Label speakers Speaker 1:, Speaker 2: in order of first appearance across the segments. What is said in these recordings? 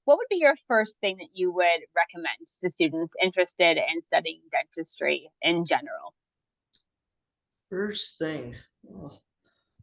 Speaker 1: what would be your first thing that you would recommend to students interested in studying dentistry in general?
Speaker 2: First thing, oh,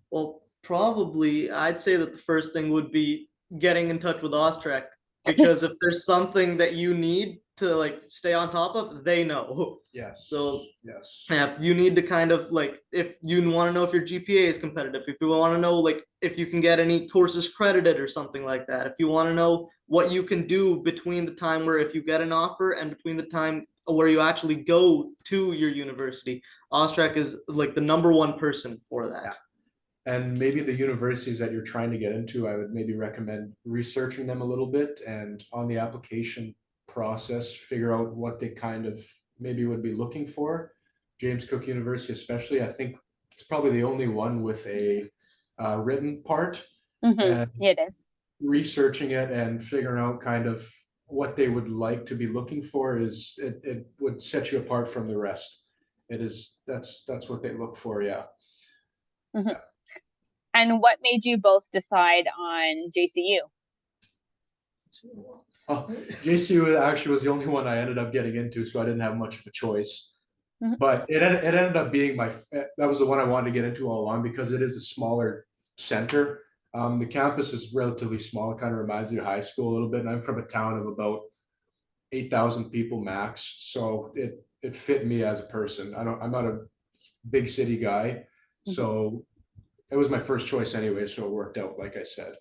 Speaker 2: well, probably I'd say that the first thing would be getting in touch with Austrac because if there's something that you need to like stay on top of, they know.
Speaker 3: Yes.
Speaker 2: So
Speaker 3: Yes.
Speaker 2: yeah, you need to kind of like if you want to know if your GPA is competitive, if you want to know like if you can get any courses credited or something like that, if you want to know what you can do between the time where if you get an offer and between the time where you actually go to your university, Austrac is like the number one person for that.
Speaker 3: Yeah. And maybe the universities that you're trying to get into, I would maybe recommend researching them a little bit and on the application process, figure out what they kind of maybe would be looking for. James Cook University, especially, I think it's probably the only one with a written part, and
Speaker 1: It is.
Speaker 3: researching it and figuring out kind of what they would like to be looking for it would set you apart from the rest. It is that's what they look for, yeah.
Speaker 1: hmm And what made you both decide on JCU?
Speaker 3: Oh, JCU actually was the only one I ended up getting into, so I didn't have much of a choice.
Speaker 1: Mhm.
Speaker 3: But it ended up being that was the one I wanted to get into all along because it is a smaller center. The campus is relatively small. It kind of reminds me of high school a little bit. And I'm from a town of about 8,000 people max, so it fit me as a person. I'm not a big city guy,
Speaker 1: Mhm.
Speaker 3: so it was my first choice anyway. So it worked out, like I said.